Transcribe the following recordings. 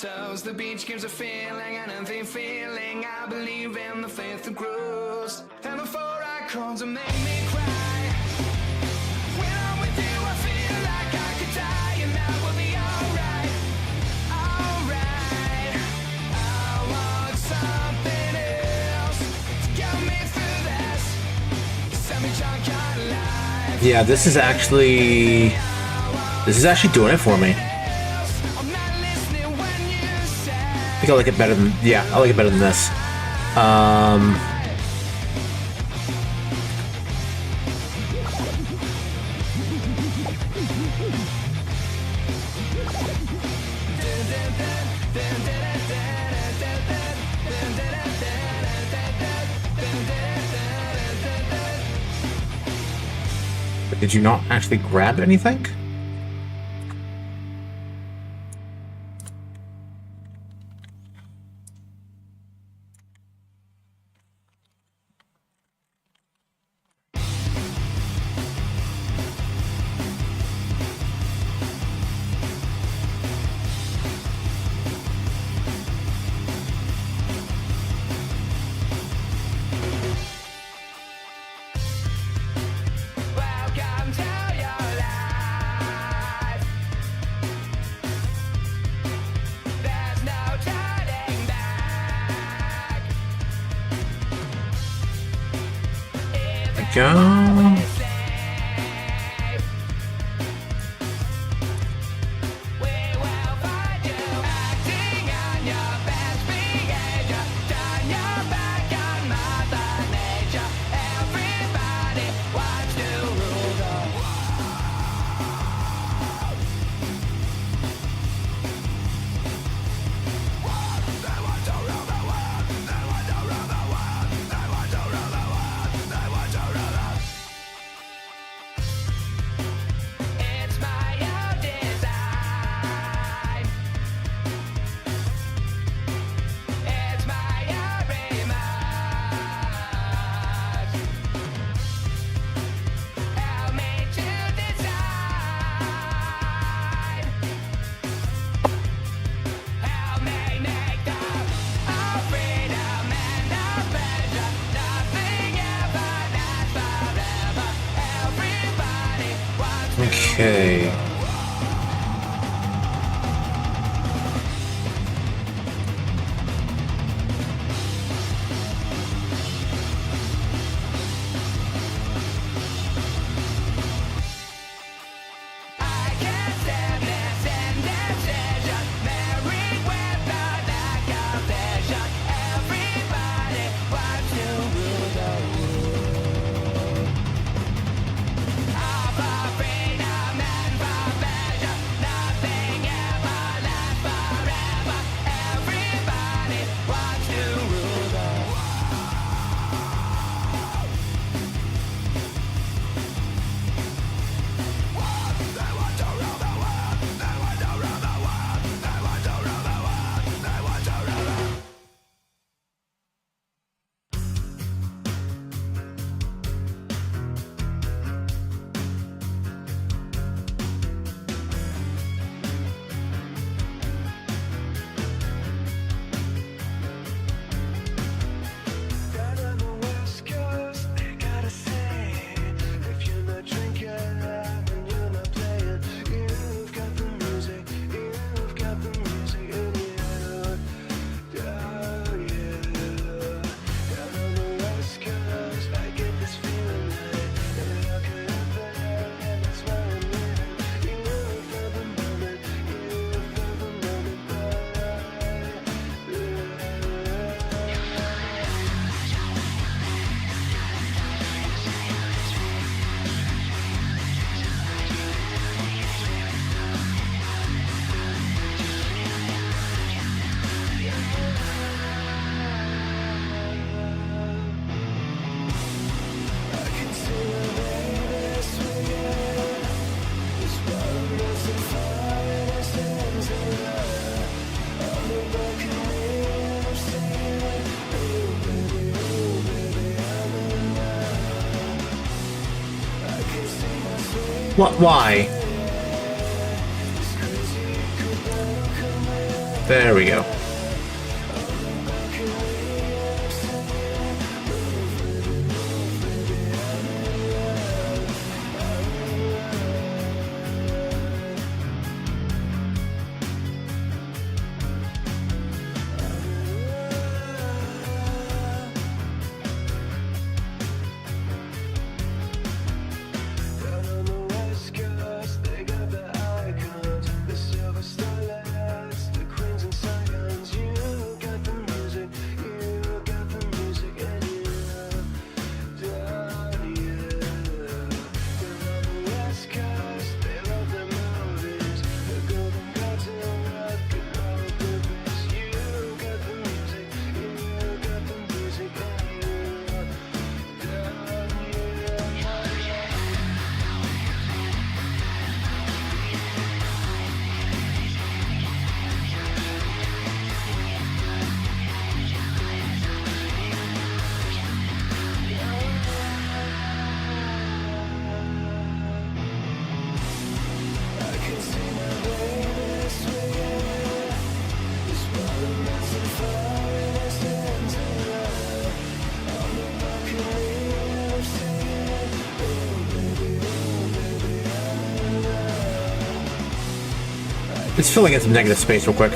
toes. The beach gives a feeling, an empty feeling. I believe in the faith that grows. And the four icons that make me cry. When I'm with you, I feel like I could die, and that will be alright. Alright. I want something else to get me through this. Send me drunk on life. Yeah, this is actually doing it for me. I think I like it better than, yeah, I like it better than this. But did you not actually grab anything? Go. Okay. What? Why? There we go. It's filling in some negative space real quick.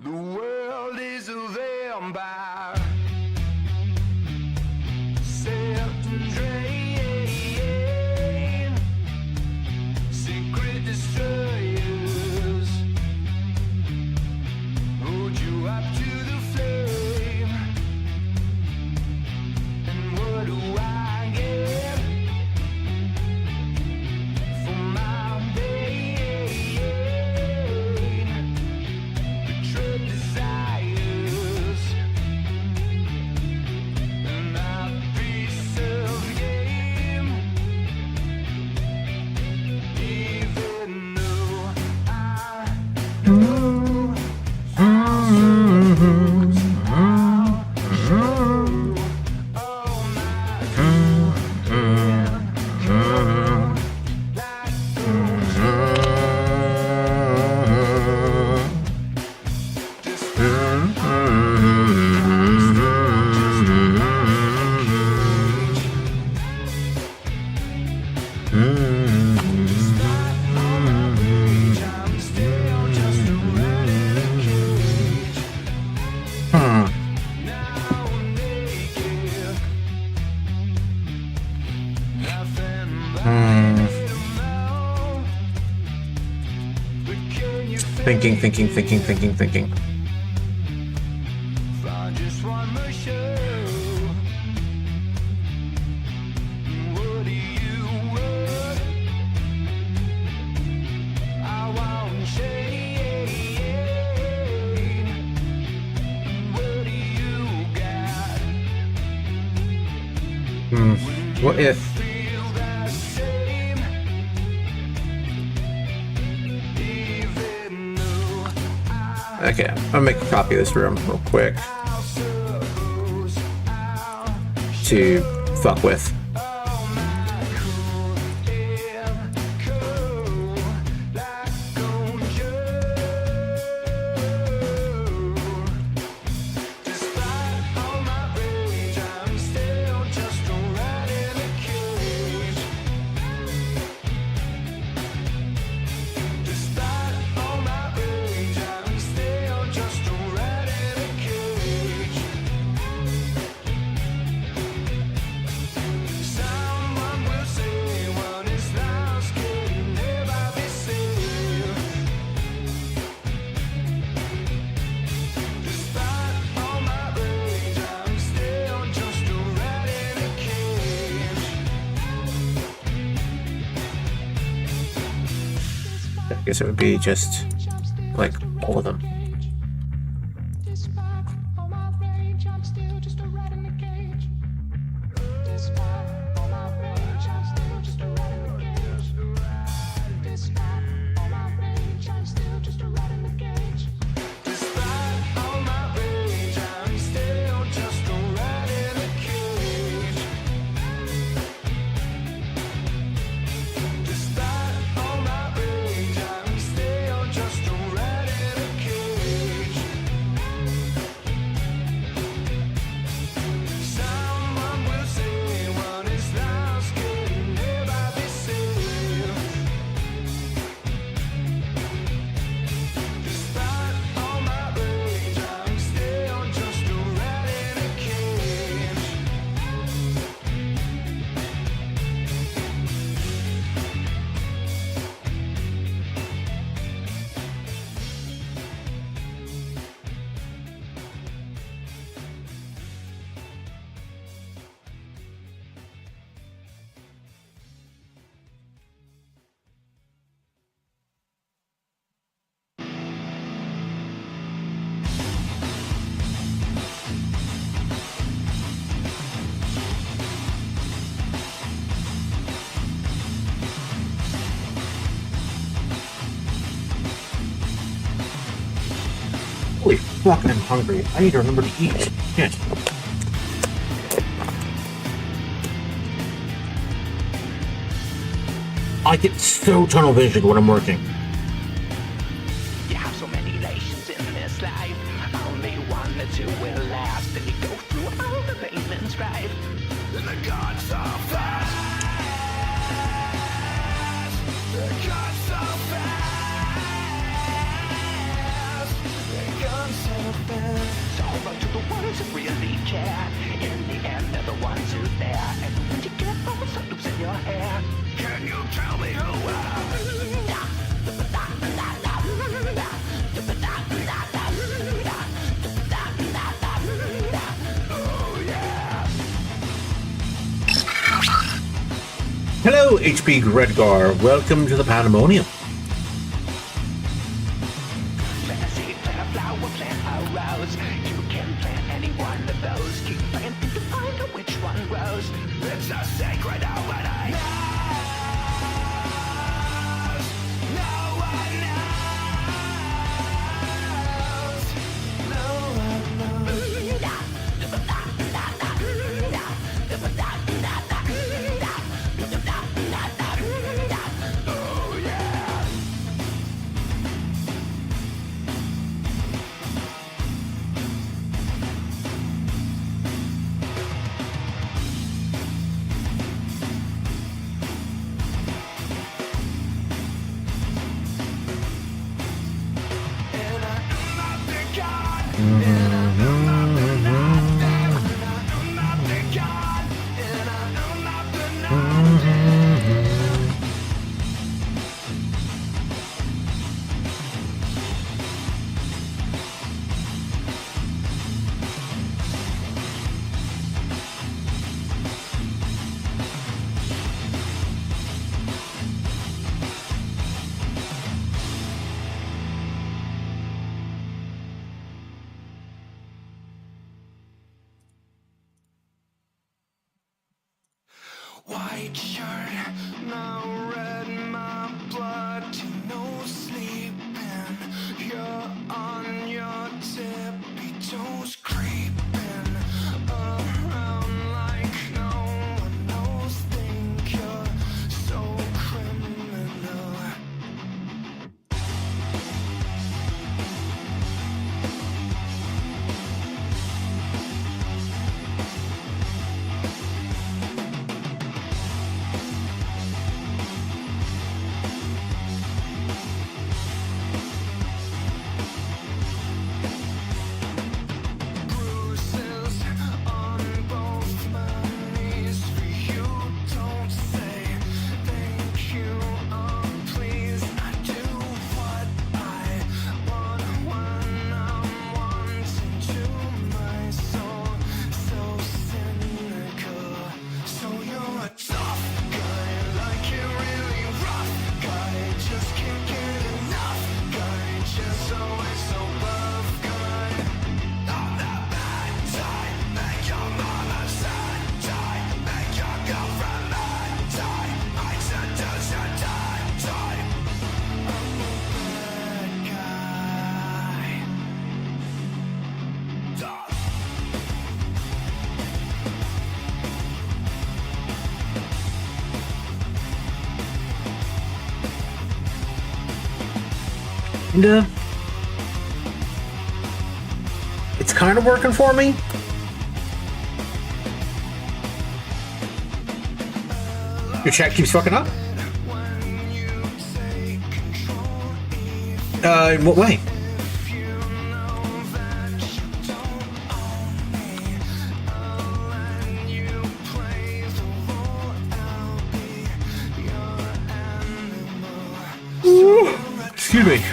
The world is a vampire, set and drain, secret destroyers, hold you up to the flame. And what do I get for my pain? Betrayed desires and my piece of game. Even though I know I'll lose, all my I'm still just a wreckage. Now naked, nothing but but can you Thinking. find just one more show? What do you want? I won't shade. What do you got? What if? Feel the same, even though Okay, I'm gonna make a copy of this room real quick. I suppose I'll to fuck with. I guess it would be just like all of them. Holy fuck, I'm hungry. I need to remember to eat. Shit. I get so tunnel vision when I'm working. You have so many relations in this life. Only one or two will last. And you go through all the pain and strife. And the gods are fast. The gods are fast. The gods are fast. So run to the ones who really care. In the end, they're the ones who's there. And when you get all the loops in your hair, can you tell me who Hello, HP Redgar. Welcome to the Pandemonium. Plant a seed, plant a flower, plant a rose. You can plant any one of those. Keep planting to find out which one grows. It's a sacred opening. No one knows. No one knows. Oh yeah. And I'm not the god. And I'm not the I'm not the god. And I'm not the white shirt, now red in my blood, no sleeping. You're on your tippy toes, creeping around like It's kind of working for me. Your chat keeps fucking up? In what way? Excuse me.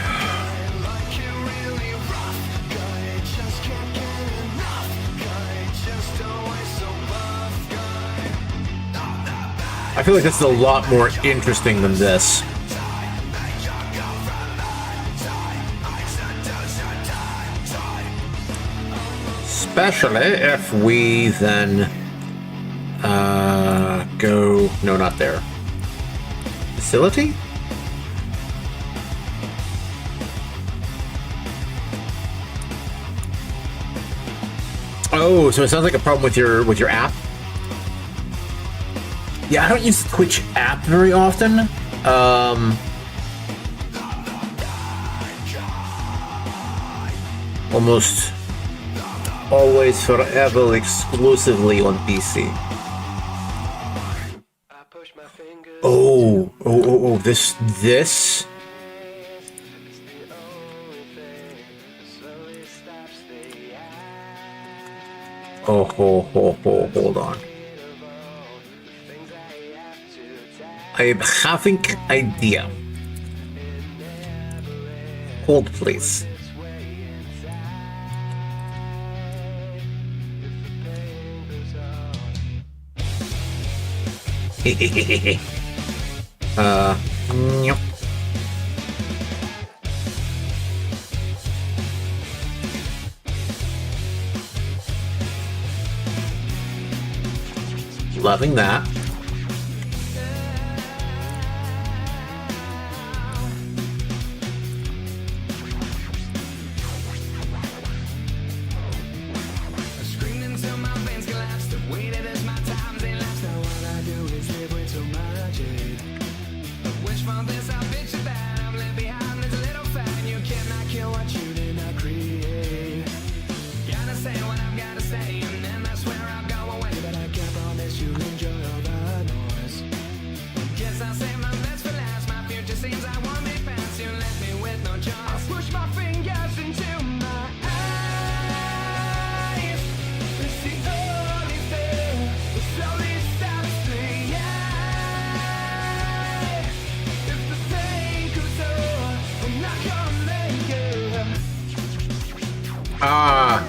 I feel like this is a lot more interesting than this. Especially if we then go... No, not there. Facility? Oh, so it sounds like a problem with your app. Yeah, I don't use the Twitch app very often. Almost always, forever, exclusively on PC. Oh, this. Oh, hold on. I am having idea. Hold, please. Yep. Loving that.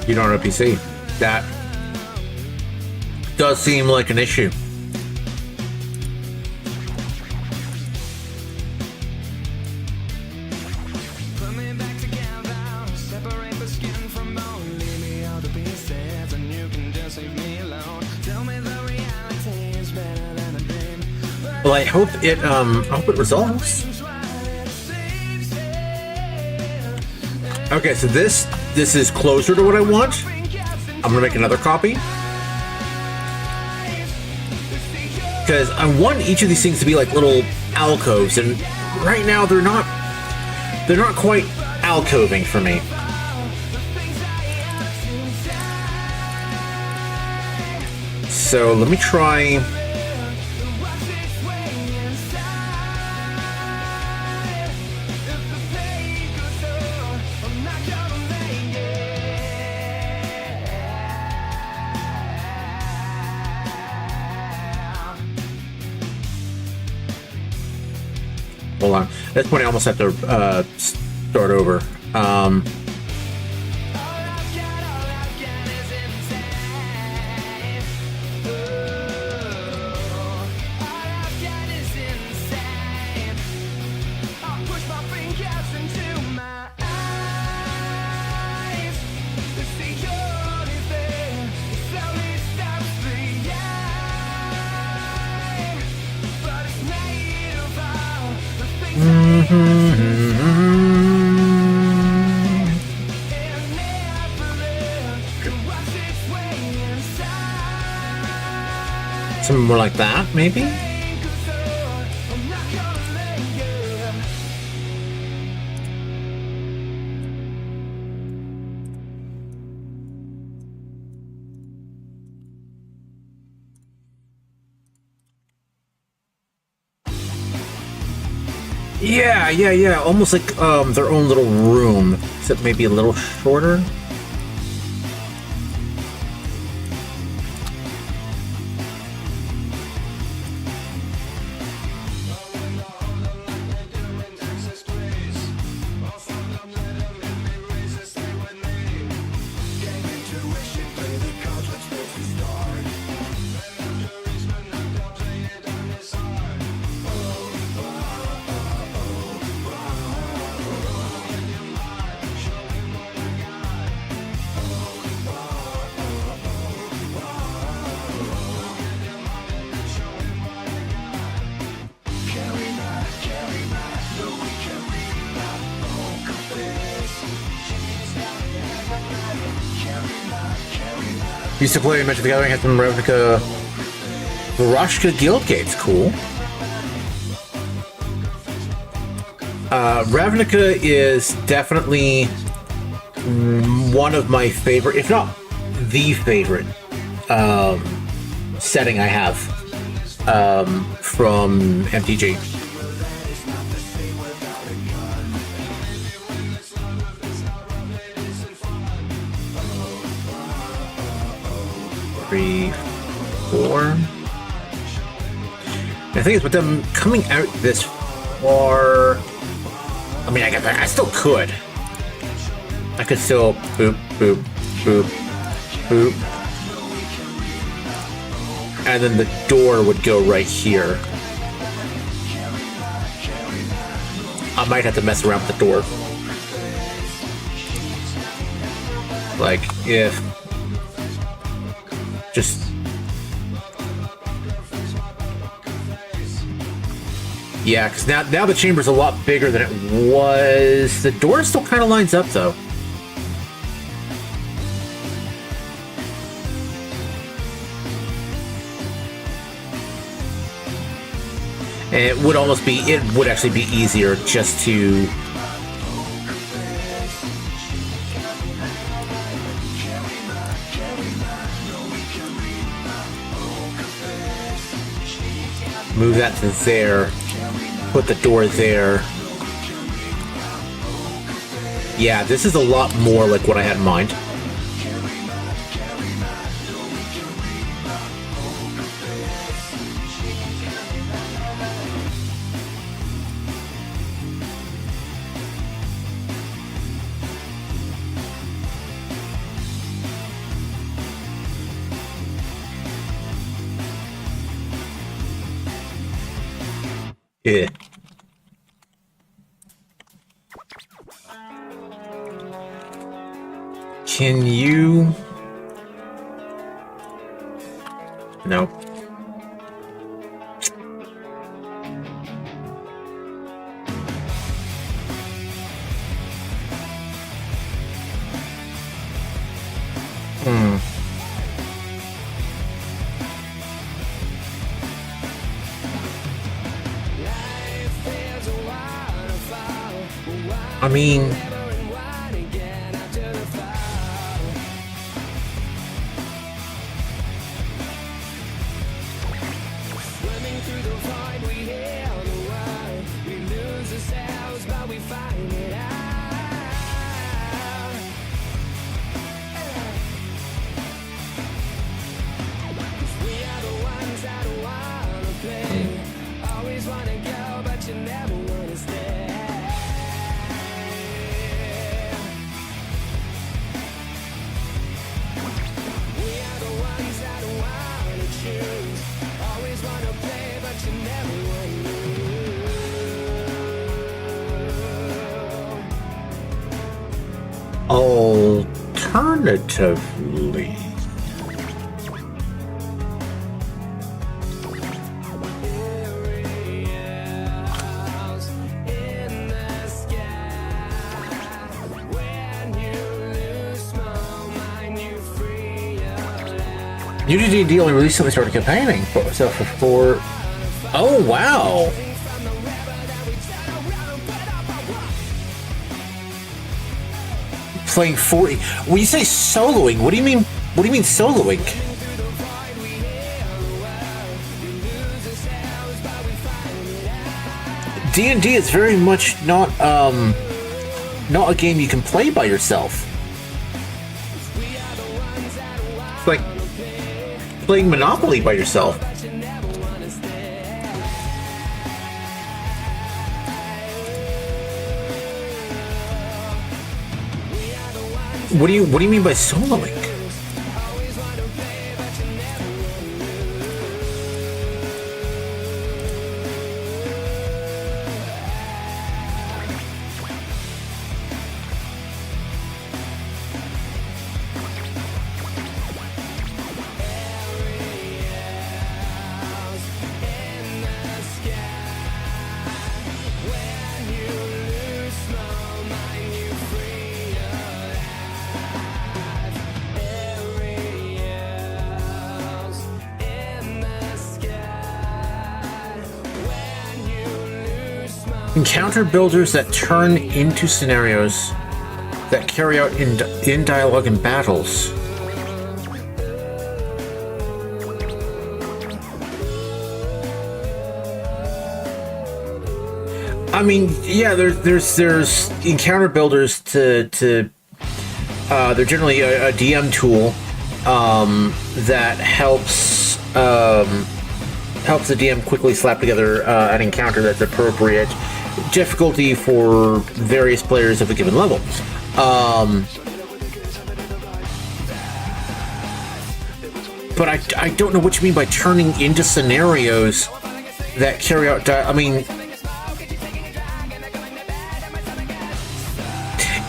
You don't have a PC. That does seem like an issue. Well, I hope it resolves. Okay, so this is closer to what I want. I'm gonna make another copy because I want each of these things to be like little alcoves, and right now they're not quite alcoving for me. So let me try. Hold on. At this point, I almost have to start over. Something more like that, maybe? Yeah. Almost like their own little room, except maybe a little shorter. Used to play Magic the Gathering, had some Ravnica Varashka Guild Gates, cool. Ravnica is definitely one of my favorite, if not the favorite, setting I have from MTG. 3, 4. The thing is, with them coming out this far, I mean, I still could. I could still boop, boop, boop, boop. And then the door would go right here. I might have to mess around with the door. Like, if... just... yeah, because now the chamber's a lot bigger than it was. The door still kind of lines up, though. And it would almost be, it would actually be easier just to... move that to there, put the door there. Yeah, this is a lot more like what I had in mind. Yeah. Can you... no. I mean... alternatively... UGD only recently started campaigning for itself for... oh, wow! Playing 40... when you say soloing, what do you mean? What do you mean soloing? D&D is very much not a game you can play by yourself. It's like playing Monopoly by yourself. What do you mean by soloing? Encounter builders that turn into scenarios that carry out in dialogue and battles. I mean, yeah, there's encounter builders to they're generally a DM tool that helps the DM quickly slap together an encounter that's appropriate difficulty for various players of a given level. But I don't know what you mean by turning into scenarios that carry out. I mean,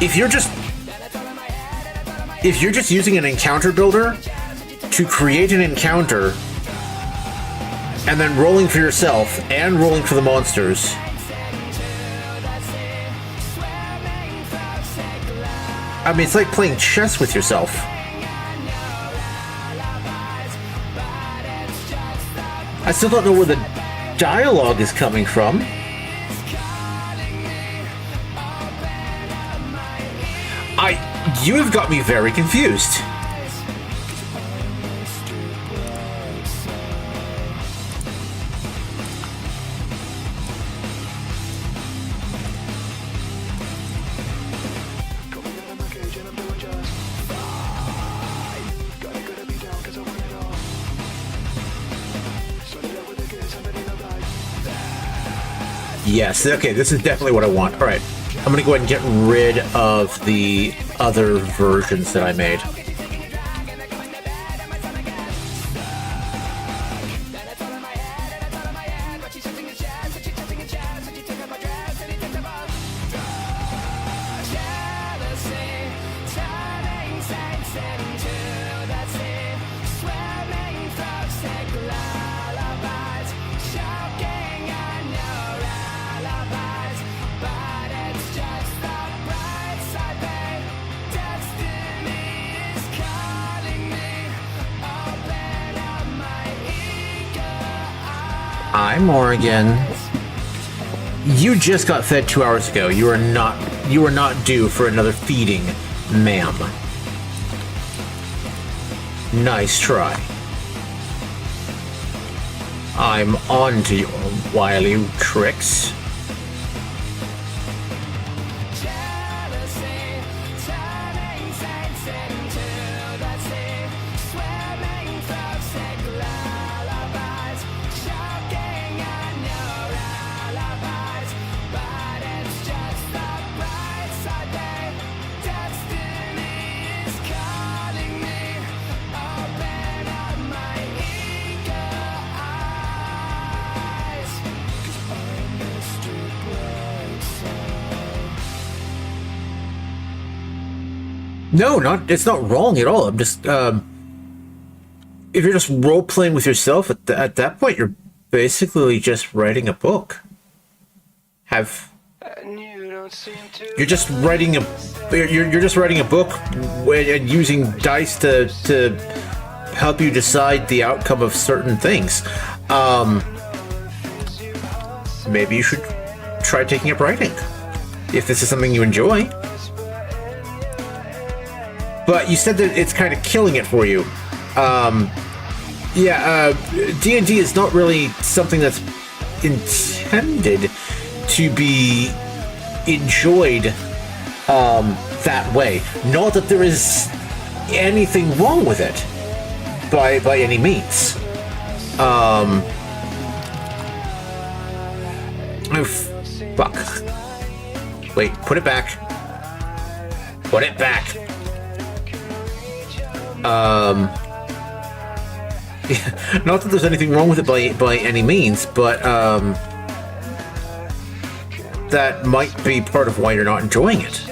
if you're just using an encounter builder to create an encounter and then rolling for yourself and rolling for the monsters, I mean, it's like playing chess with yourself. I still don't know where the dialogue is coming from. You have got me very confused. Yes, okay, this is definitely what I want. All right, I'm going to go ahead and get rid of the other versions that I made. I'm Morgan. You just got fed 2 hours ago. You are not due for another feeding, ma'am. Nice try. I'm on to your wily tricks. No, it's not wrong at all. I'm just, if you're just role-playing with yourself, at that point, you're basically just writing a book. You're just writing a book and using dice to help you decide the outcome of certain things. Maybe you should try taking up writing, if this is something you enjoy. But you said that it's kind of killing it for you. D&D is not really something that's intended to be enjoyed that way. Not that there is anything wrong with it by any means. Oh, fuck. Wait, put it back. Put it back. Yeah, not that there's anything wrong with it by any means, but that might be part of why you're not enjoying it.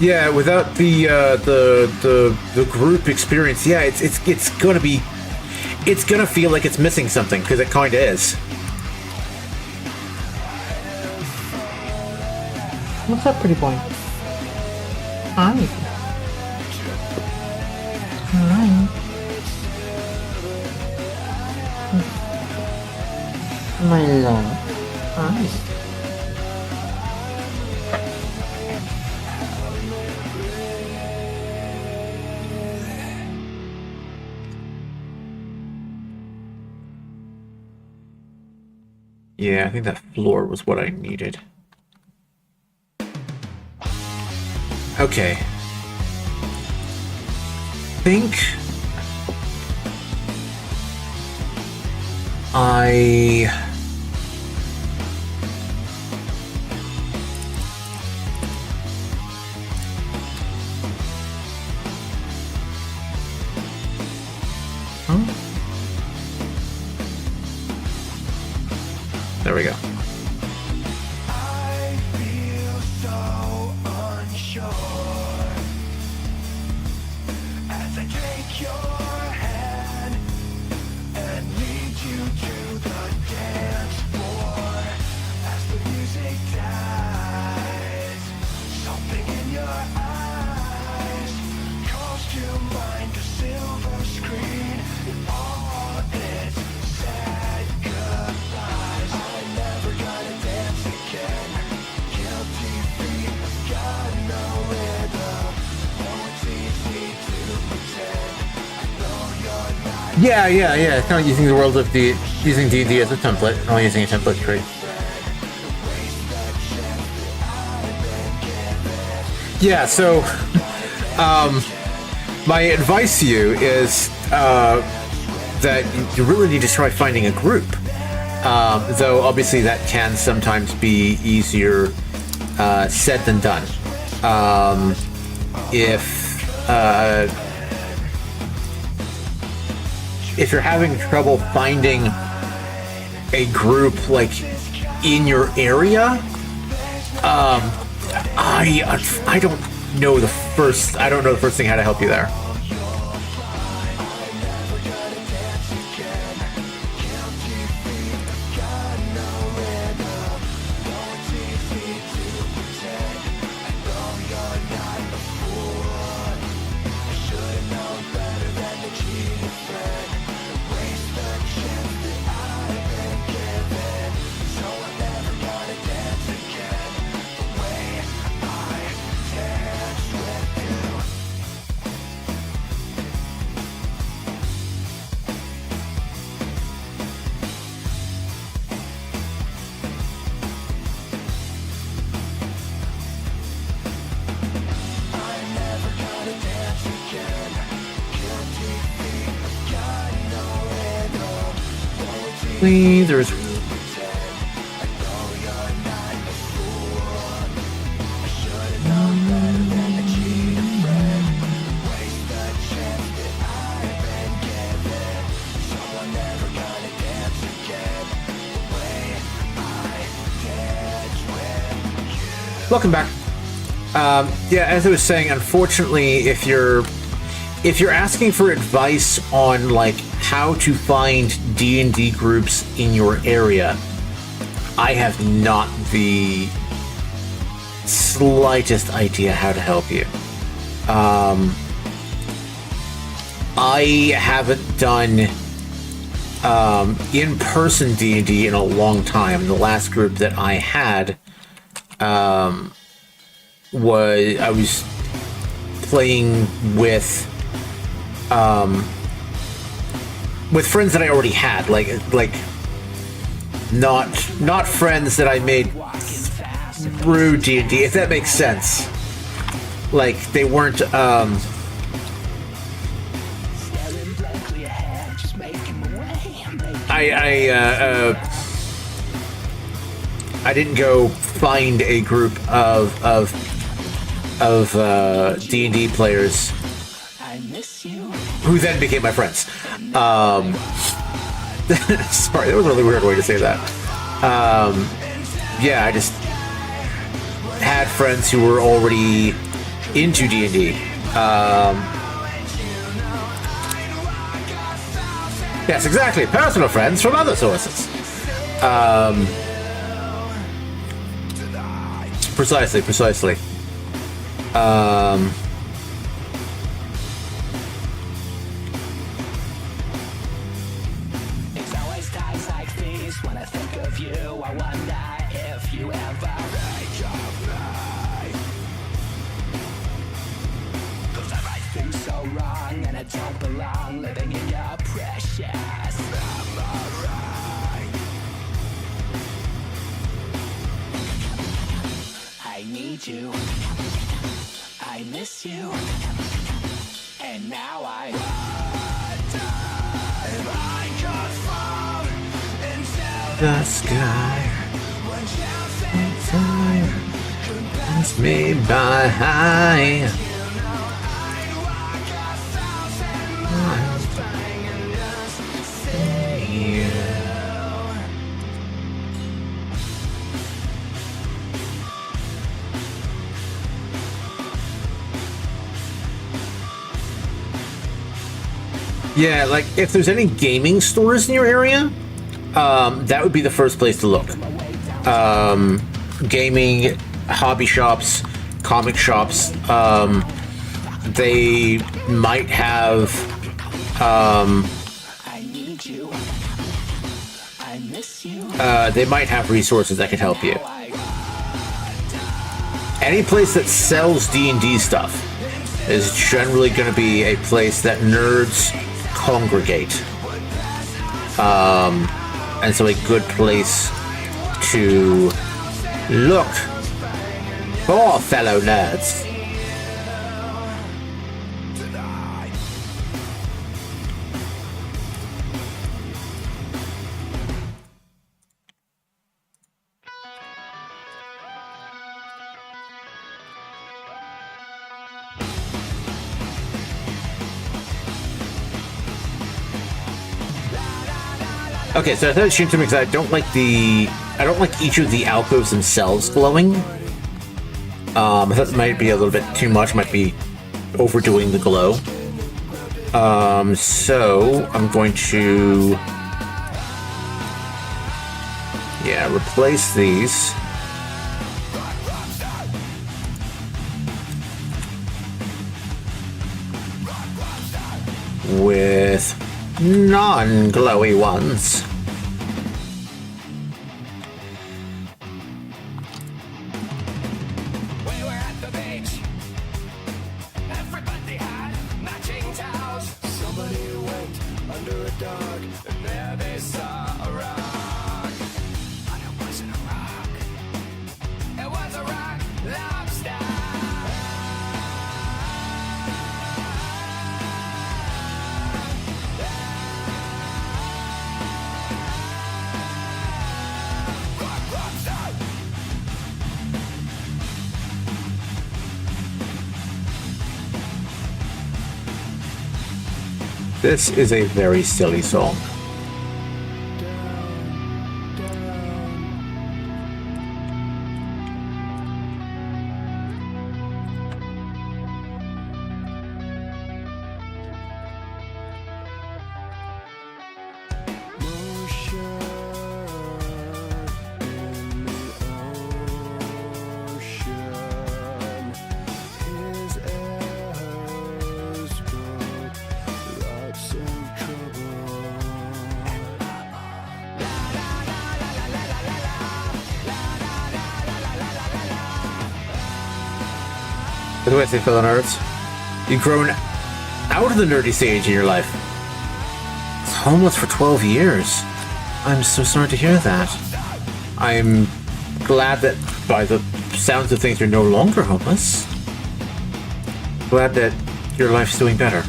Yeah. Without the group experience, yeah, it's gonna feel like it's missing something, because it kind of is. What's up, pretty boy? Hi. Hi. My love. Hi. Yeah, I think that floor was what I needed. Okay. Think I... Huh? There we go. I feel so unsure as I take your hand and lead you to the dance floor. As the music dies, something in your eyes calls to mind a silver screen and all its sad goodbyes. I'm never gonna dance again. Guilty feet, got no rhythm. Oh, it's easy to pretend. I know you're not. Yeah. Kind of using the world of using D&D as a template, only using a template crate. Yeah, so my advice to you is that you really need to try finding a group. Though obviously that can sometimes be easier said than done. If you're having trouble finding a group like in your area, I don't know the first thing how to help you there. There's Welcome back. Yeah, as I was saying, unfortunately, if you're asking for advice on like how to find D&D groups in your area, I have not the slightest idea how to help you. I haven't done in-person D&D in a long time. The last group that I had was playing with friends that I already had, like not friends that I made through D&D, if that makes sense. Like they weren't I didn't go find a group of D&D players who then became my friends. Sorry, that was a really weird way to say that. Yeah, I just had friends who were already into D&D. Yes, exactly. Personal friends from other sources. Precisely. It's always times like these when I think of you. I wonder if you ever think of me. 'Cause everything's so wrong and I don't belong living in your precious memory. I need you. I miss you. And now I The sky pass me by. Yeah, like if there's any gaming stores in your area, that would be the first place to look. Gaming, hobby shops, comic shops, they might have resources that could help you. Any place that sells D&D stuff is generally going to be a place that nerds congregate. And so a good place to look for fellow nerds. Okay, so I thought it changed something because I don't like each of the alcoves themselves glowing. I thought it might be a little bit too much, might be overdoing the glow. So I'm going to replace these with non-glowy ones. We were at the beach. Everybody had matching towels. Somebody went under a dog, and there they saw a rock. But it wasn't a rock. It was a rock lobster. This is a very silly song. By the way, I say fellow nerds, you've grown out of the nerdy stage in your life. It's homeless for 12 years. I'm so sorry to hear that. I'm glad that by the sounds of things you're no longer homeless. Glad that your life's doing better.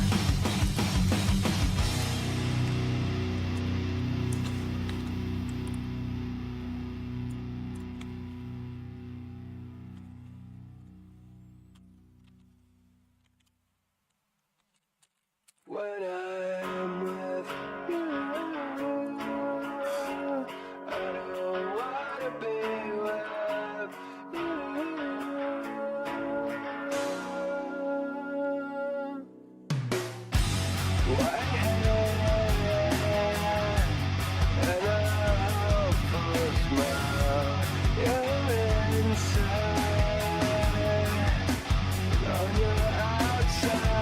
When I'm with you, I don't wanna be with you. White hair and a hopeful smile, you're inside, on your outside.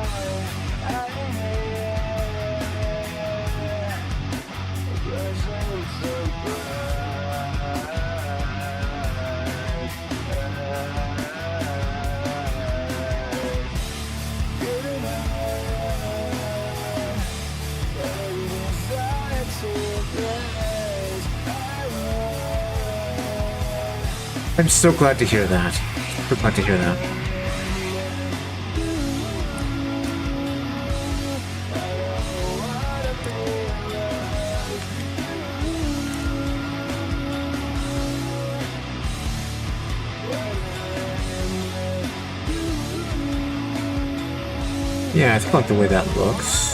I'm so glad to hear that. So glad to hear that. Yeah, I think I like the way that looks.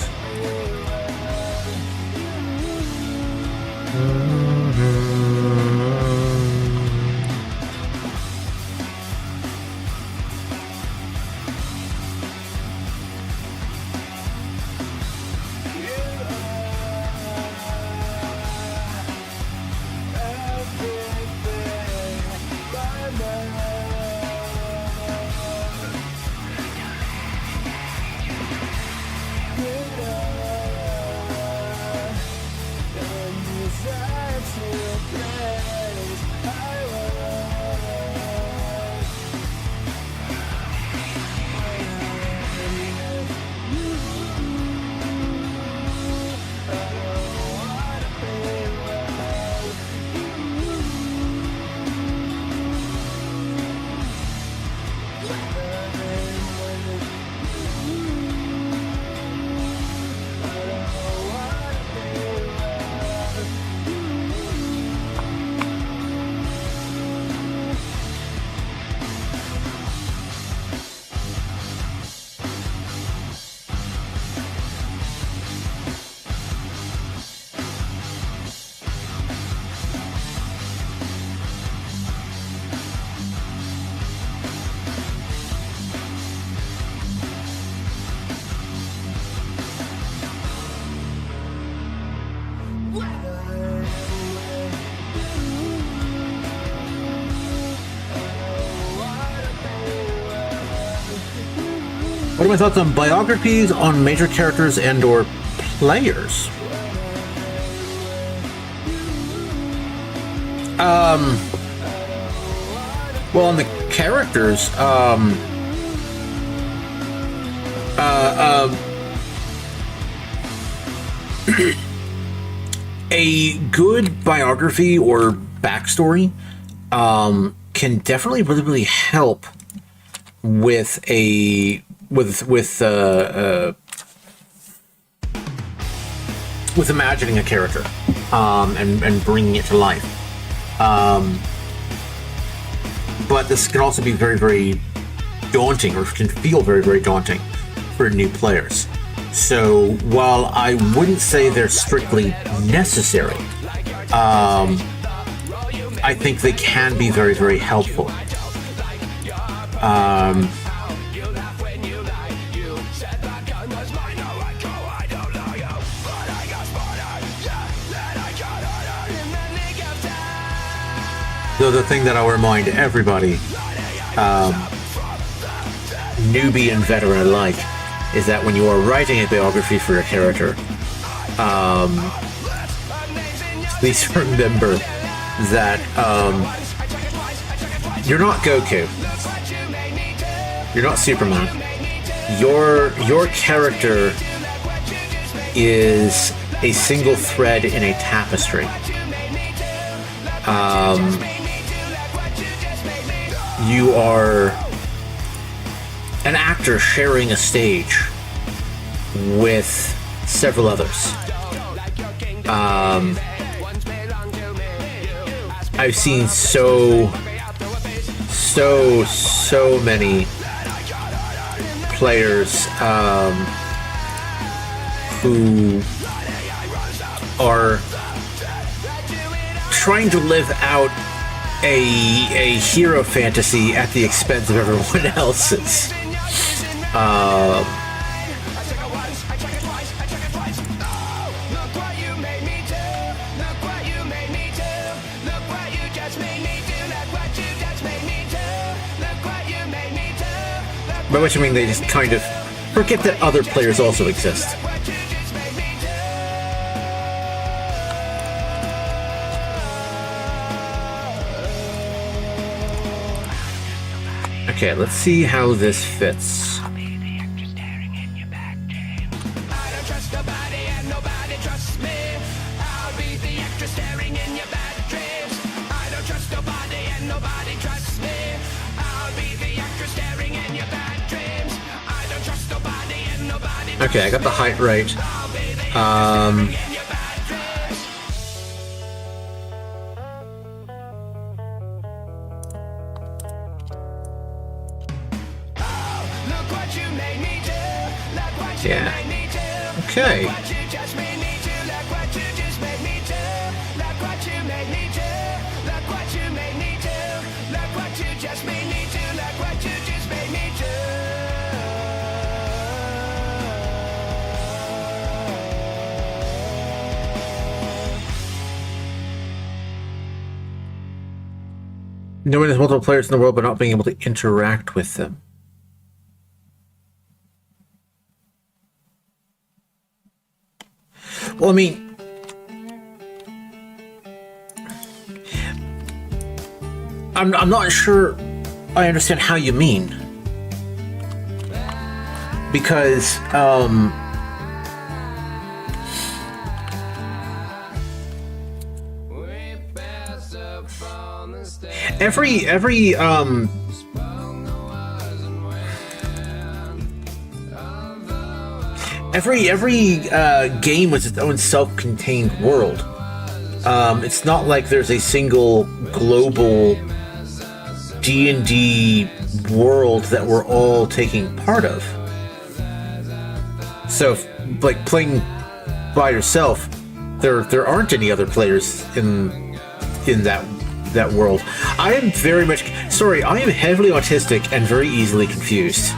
What are my thoughts on biographies on major characters and or players? Well, on the characters, a good biography or backstory can definitely really help with imagining a character and bringing it to life. But this can also be very daunting, or can feel very daunting for new players. So while I wouldn't say they're strictly necessary, I think they can be very helpful. So the thing that I'll remind everybody, newbie and veteran alike, is that when you are writing a biography for a character, please remember that you're not Goku. You're not Superman. Your character is a single thread in a tapestry. You are an actor sharing a stage with several others. I've seen so many players who are trying to live out a hero fantasy at the expense of everyone else's. By which I mean they just kind of forget that other players also exist. Okay, let's see how this fits. Okay, I got the height right. Yeah. Okay. Knowing there's multiple players in the world but not being able to interact with them. Well, I mean, I'm not sure I understand how you mean. Because, every game was its own self-contained world. It's not like there's a single global D&D world that we're all taking part of. So, like, playing by yourself, there aren't any other players in that world. I am very much sorry. I am heavily autistic and very easily confused.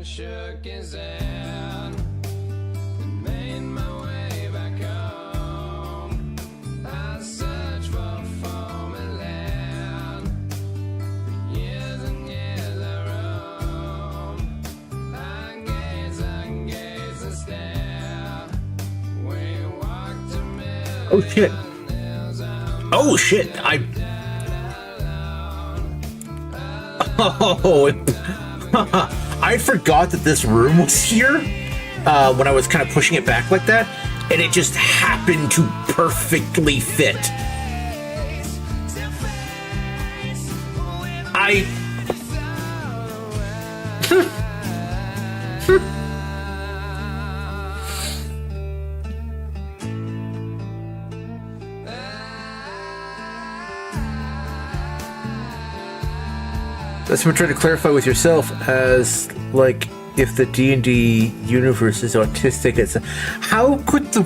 Shook his hand and made my way back home. I searched for foreign land. For years and years I roam. I gaze and stare. We walked a million. Oh shit! Oh shit! Oh. I forgot that this room was here when I was kind of pushing it back like that, and it just happened to perfectly fit. That's what I'm trying to clarify with yourself as, like, if the D&D universe is autistic, it's... How could the...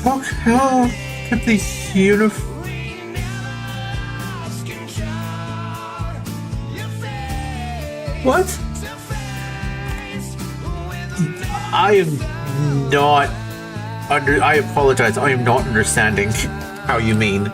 How could the universe... What? I am not... I apologize, I am not understanding how you mean.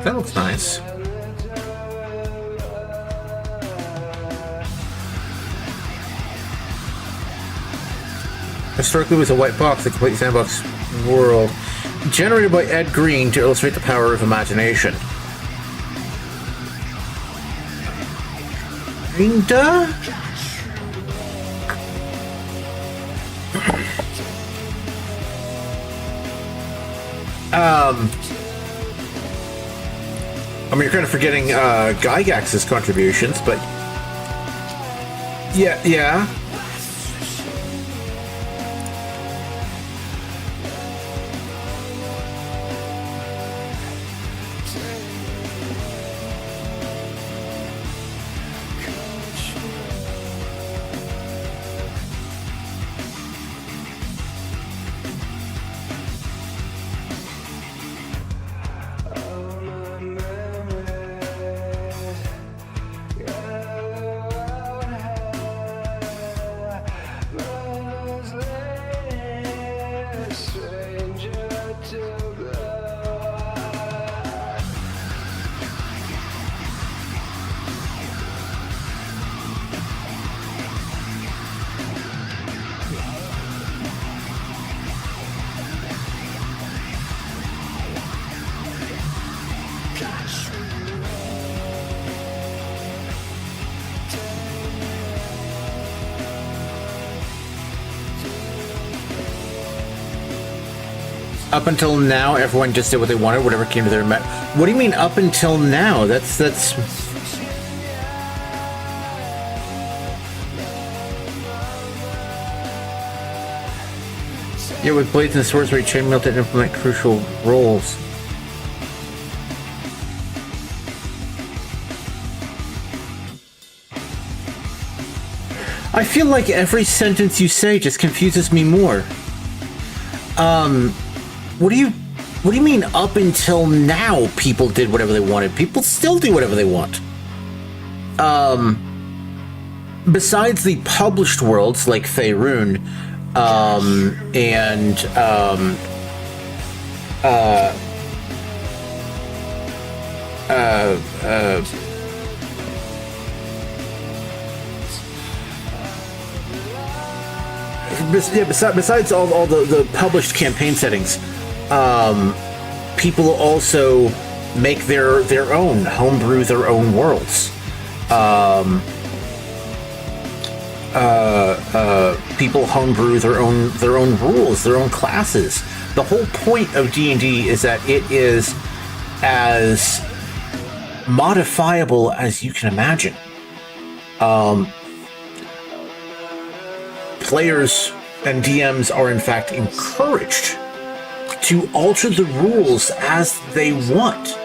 That looks nice. Historically, was a white box, the complete sandbox world, generated by Ed Green to illustrate the power of imagination. Kinda? I mean, you're kind of forgetting Gygax's contributions, but yeah. Up until now, everyone just did what they wanted, whatever came to their mind. What do you mean, up until now? That's... Yeah, with blades and swords, where you chainmail to implement crucial roles. I feel like every sentence you say just confuses me more. What do you mean up until now people did whatever they wanted? People still do whatever they want. Besides the published worlds like Faerun, besides all the published campaign settings, people also make their own, homebrew their own worlds. People homebrew their own rules, their own classes. The whole point of D&D is that it is as modifiable as you can imagine. Players and DMs are in fact encouraged to alter the rules as they want,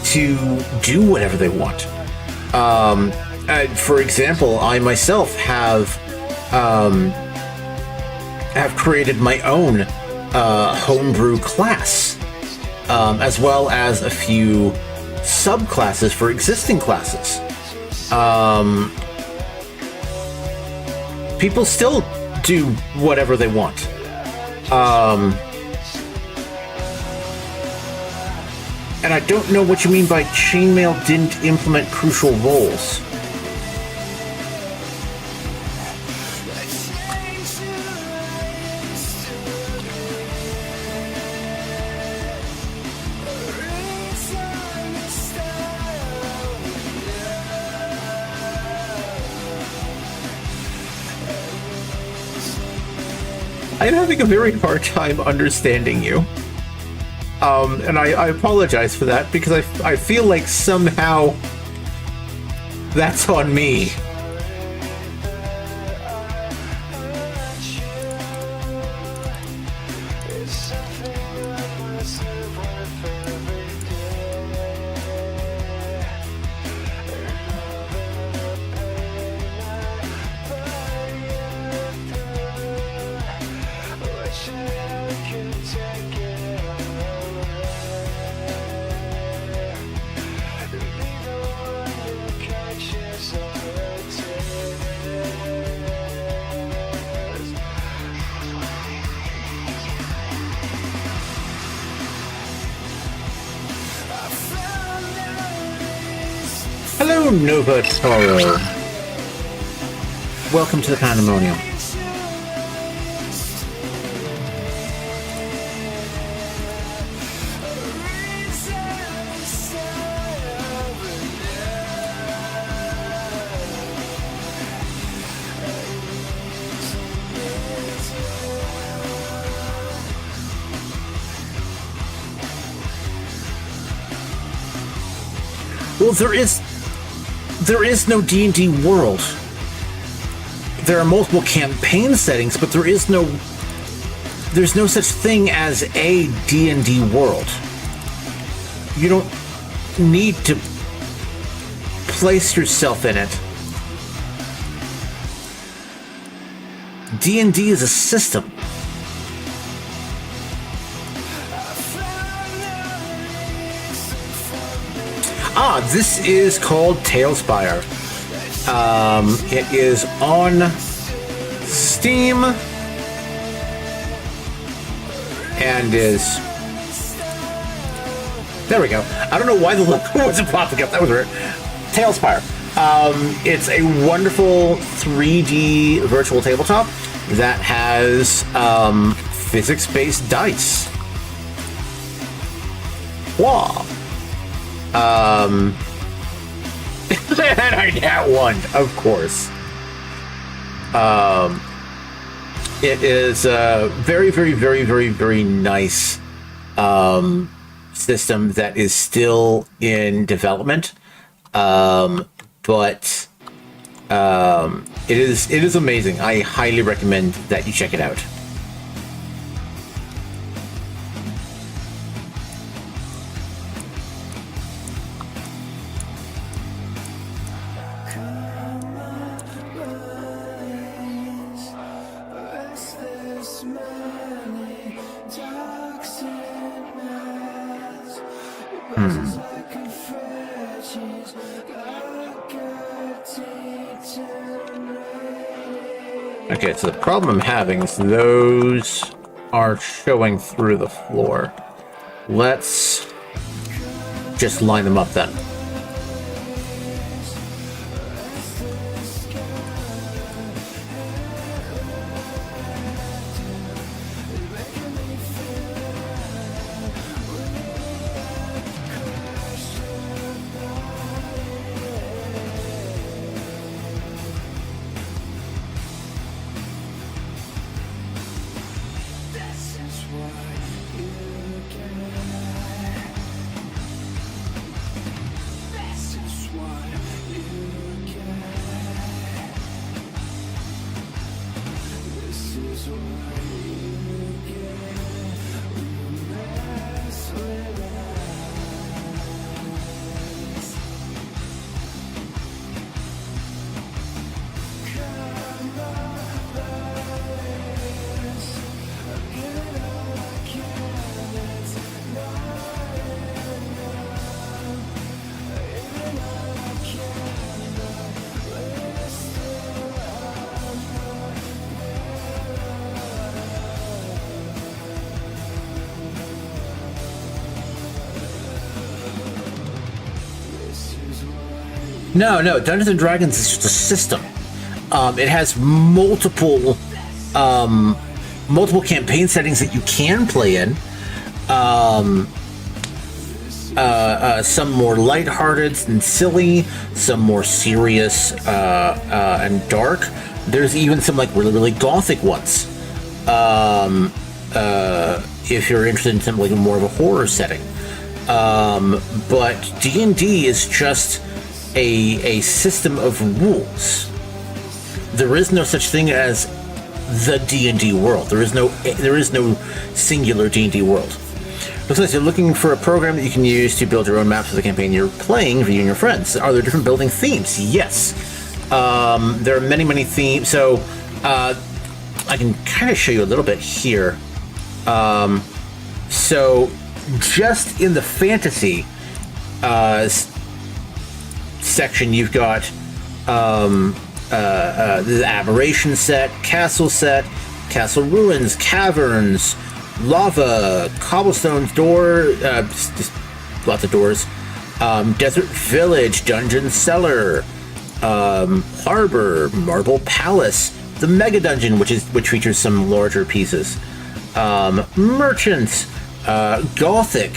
to do whatever they want. For example, I myself have created my own homebrew class, as well as a few subclasses for existing classes. People still do whatever they want. And I don't know what you mean by chainmail didn't implement crucial roles. I'm having a very hard time understanding you. And I apologize for that, because I feel like somehow that's on me. Nova Toro. Welcome to the Pandemonium. Well, there is no D&D world. There are multiple campaign settings, but there's no such thing as a D&D world. You don't need to place yourself in it. D&D is a system. This is called Tailspire. It is on Steam and is... There we go. I don't know why the logo wasn't popping up. That was weird. Tailspire. It's a wonderful 3D virtual tabletop that has physics-based dice. Wow. And I got one, of course. It is a very, very, very, very, very nice system that is still in development. But it is amazing. I highly recommend that you check it out. Okay, so the problem I'm having is those are showing through the floor. Let's just line them up then. No, Dungeons and Dragons is just a system. It has multiple campaign settings that you can play in. Some more lighthearted and silly, some more serious and dark. There's even some like really, really gothic ones. If you're interested in something like more of a horror setting. But D&D is just a system of rules. There is no such thing as the D&D world. There is no singular D&D world. Looks like you're looking for a program that you can use to build your own maps for the campaign you're playing for you and your friends. Are there different building themes? Yes. There are many themes. So I can kind of show you a little bit here. So just in the fantasy section, you've got the aberration set, castle ruins, caverns, lava, cobblestones, door, just lots of doors, Desert Village, Dungeon Cellar, Harbor, Marble Palace, the Mega Dungeon, which features some larger pieces, Merchant, Gothic,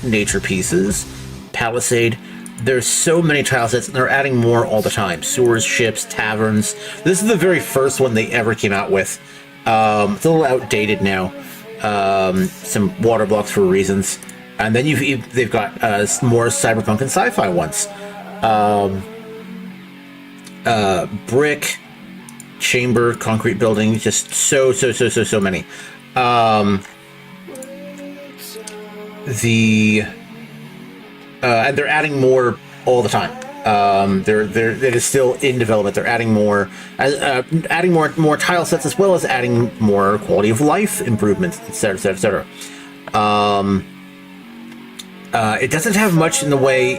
nature pieces, Palisade. There's so many tile sets, and they're adding more all the time. Sewers, ships, taverns. This is the very first one they ever came out with. It's a little outdated now. Some water blocks for reasons. And then they've got more cyberpunk and sci-fi ones. Brick, chamber, concrete building, just so many. And they're adding more all the time. It is still in development. They're adding more, more tile sets, as well as adding more quality of life improvements, etc. It doesn't have much in the way,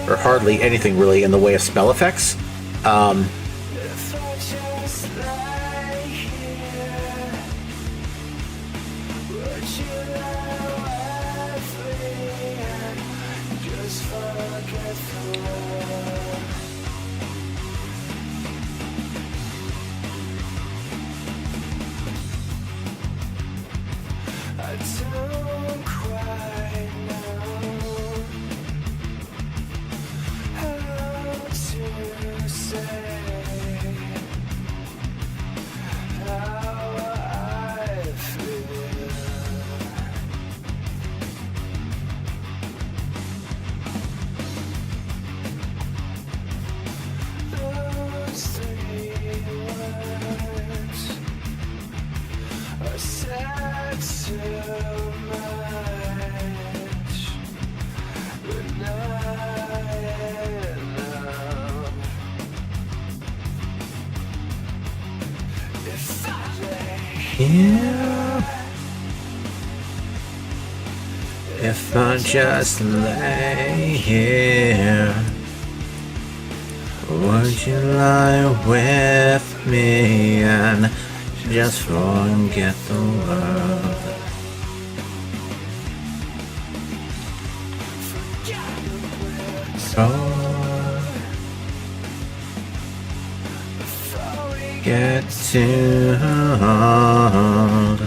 or hardly anything really in the way of spell effects. Yeah. If I just lay here, would you lie with me and just forget the world? Get too hard.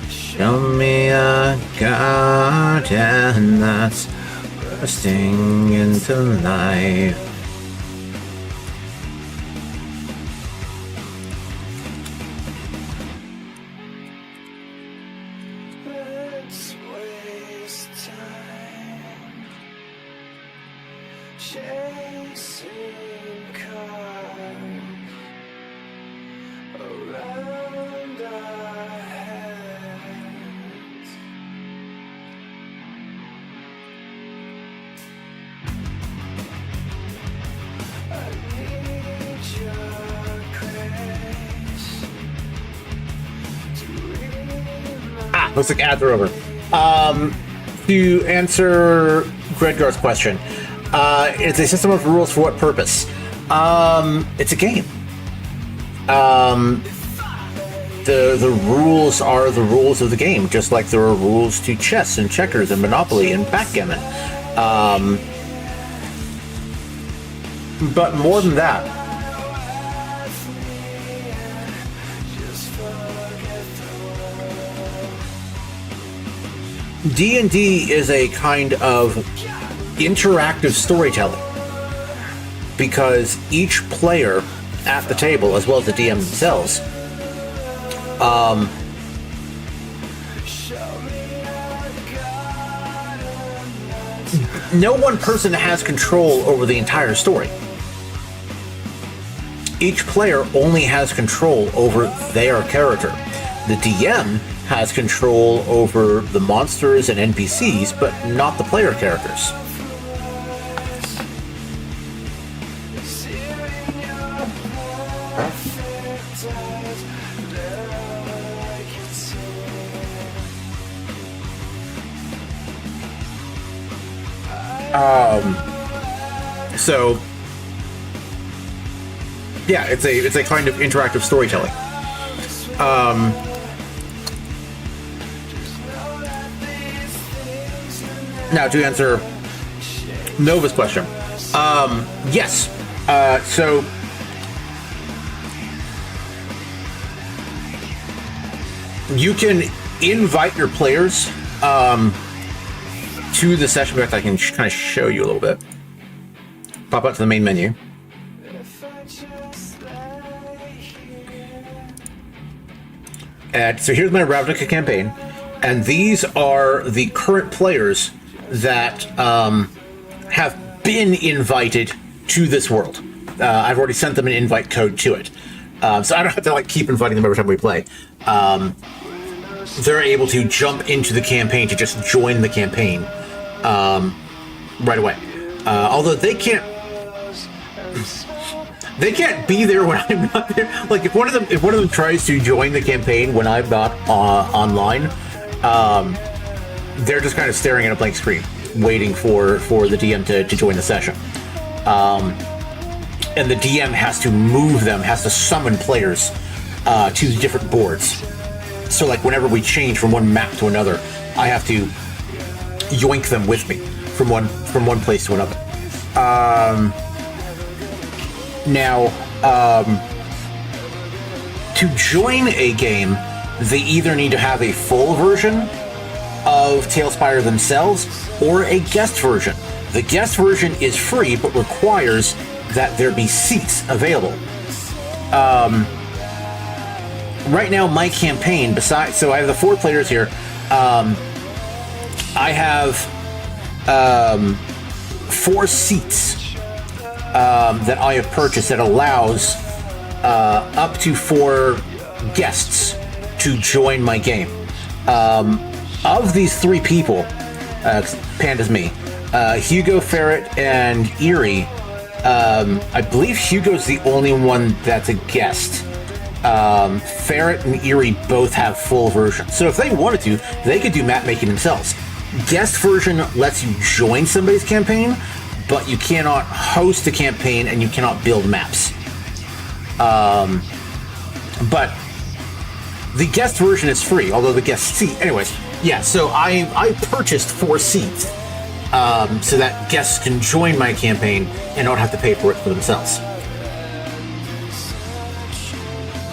Show me a garden that's bursting into life. Let's waste time chasing cars around our heads. I need your grace to remind. Looks like ads are over. To answer Gredgar's question, it's a system of rules for what purpose? It's a game. The rules are the rules of the game, just like there are rules to chess and checkers and Monopoly and backgammon. But more than that, D&D is a kind of interactive storytelling, because each player at the table, as well as the DM themselves, no one person has control over the entire story. Each player only has control over their character. The DM has control over the monsters and NPCs, but not the player characters. So yeah, it's a kind of interactive storytelling. Now, to answer Nova's question, yes. So you can invite your players to the session. In fact, I can kind of show you a little bit. Pop out to the main menu. And so here's my Ravnica campaign, and these are the current players that have been invited to this world. I've already sent them an invite code to it, so I don't have to like keep inviting them every time we play. They're able to jump into the campaign, to just join the campaign right away. Although they can't be there when I'm not there. Like if one of them tries to join the campaign when I'm not online, they're just kind of staring at a blank screen, waiting for the DM to join the session. And the DM has to move them, has to summon players to different boards. So like whenever we change from one map to another, I have to yoink them with me from one place to another. Now, to join a game, they either need to have a full version of Tailspire themselves or a guest version. The guest version is free, but requires that there be seats available. Right now, my campaign, so I have the 4 players here. I have 4 seats that I have purchased that allows up to 4 guests to join my game. Of these 3 people, Panda's me, Hugo, Ferret, and Eerie, I believe Hugo's the only one that's a guest. Ferret and Eerie both have full versions. So if they wanted to, they could do map making themselves. Guest version lets you join somebody's campaign, but you cannot host a campaign and you cannot build maps. But the guest version is free, although the guest seat... Anyways, yeah, so I purchased 4 seats so that guests can join my campaign and not have to pay for it for themselves.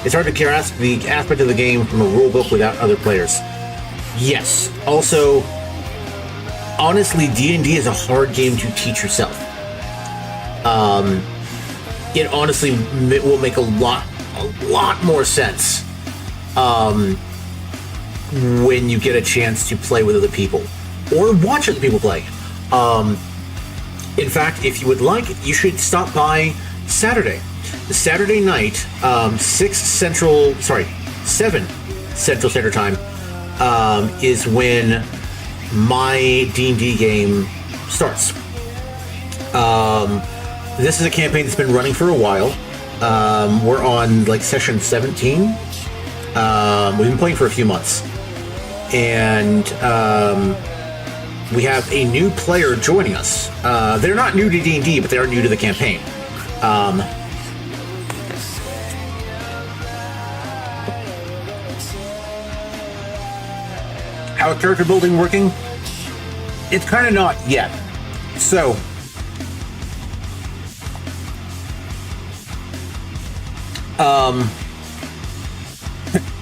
It's hard to grasp the aspect of the game from a rulebook without other players. Yes. Also, honestly, D&D is a hard game to teach yourself. It honestly will make a lot more sense when you get a chance to play with other people or watch other people play. In fact, if you would like, you should stop by Saturday. Saturday night, 7 Central Standard Time, is when my D&D game starts. This is a campaign that's been running for a while. We're on like session 17. We've been playing for a few months. And we have a new player joining us. They're not new to D&D, but they are new to the campaign. How character building working? It's kind of not yet. So,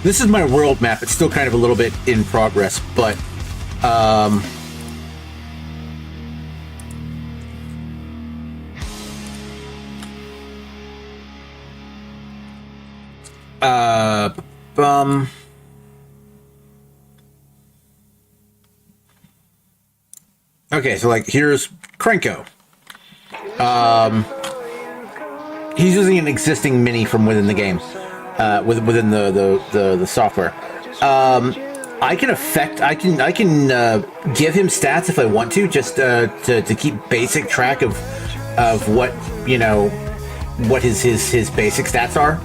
this is my world map. It's still kind of a little bit in progress, but okay, so like here's Krenko. He's using an existing mini from within the game, within the software. I can give him stats if I want to, just to keep basic track of what what his basic stats are.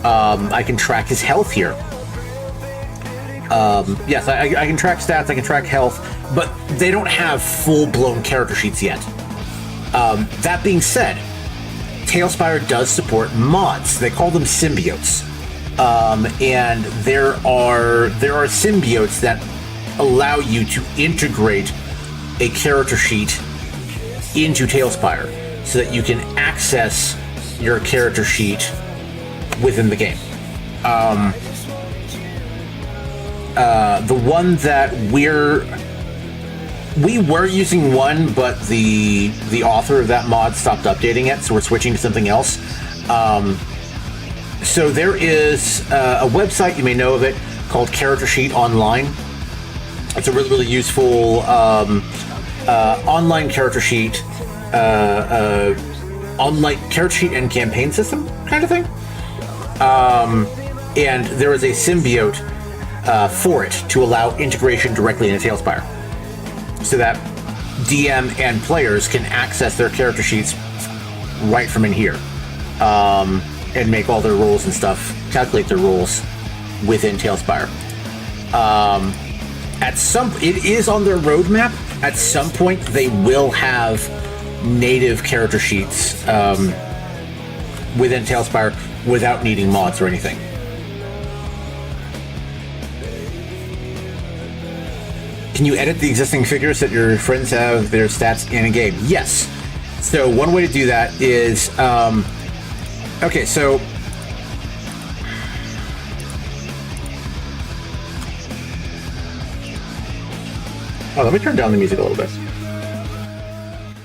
I can track his health here. Yes, I can track stats, I can track health, but they don't have full-blown character sheets yet. That being said, Tailspire does support mods. They call them symbiotes. And there are symbiotes that allow you to integrate a character sheet into Tailspire so that you can access your character sheet within the game. The one that we were using one, but the author of that mod stopped updating it, so we're switching to something else. So there is a website, you may know of it, called Character Sheet Online. It's a really, really useful online character sheet, online character sheet and campaign system kind of thing. And there is a symbiote for it to allow integration directly into Tailspire, so that DM and players can access their character sheets right from in here, and make all their rolls and stuff, calculate their rolls within Tailspire. It is on their roadmap. At some point, they will have native character sheets within Tailspire without needing mods or anything. Can you edit the existing figures that your friends have their stats in a game? Yes. So one way to do that is, okay, so let me turn down the music a little bit.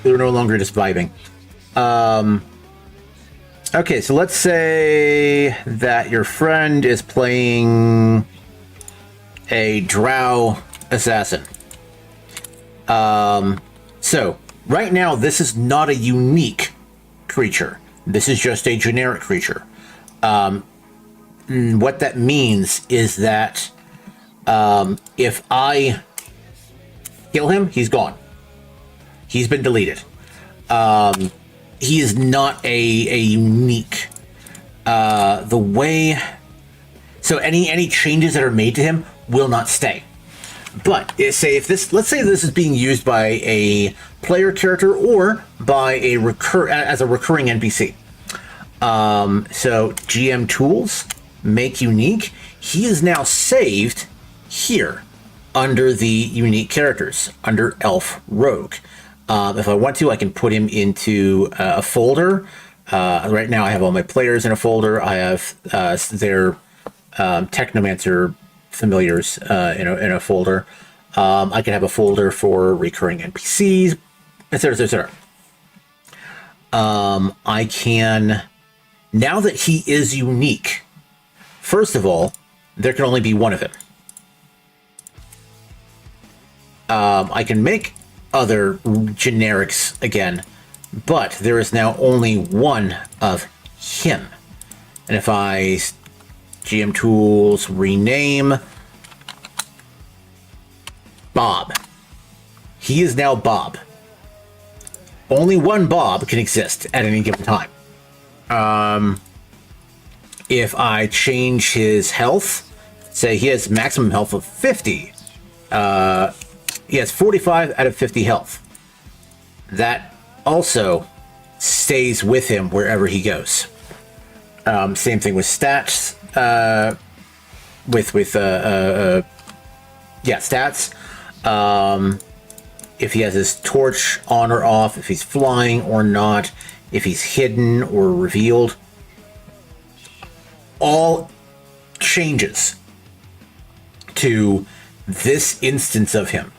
We're no longer just vibing. Okay, so let's say that your friend is playing a drow assassin. So right now, this is not a unique creature. This is just a generic creature. What that means is that if I kill him, he's gone. He's been deleted. He is not a unique. The way, so any changes that are made to him will not stay. But let's say this is being used by a player character or by as a recurring NPC. So GM tools, make unique. He is now saved here under the unique characters, under Elf Rogue. If I want to, I can put him into a folder. Right now I have all my players in a folder. I have their Technomancer familiars in a folder. I can have a folder for recurring NPCs, etc., etc. I can, now that he is unique, first of all, there can only be one of him. I can make other generics again, but there is now only one of him. And if I GM tools, rename Bob, he is now Bob. Only one Bob can exist at any given time. If I change his health, say he has maximum health of 50, he has 45 out of 50 health. That also stays with him wherever he goes. Same thing with stats. Stats. If he has his torch on or off, if he's flying or not, if he's hidden or revealed, all changes to this instance of him.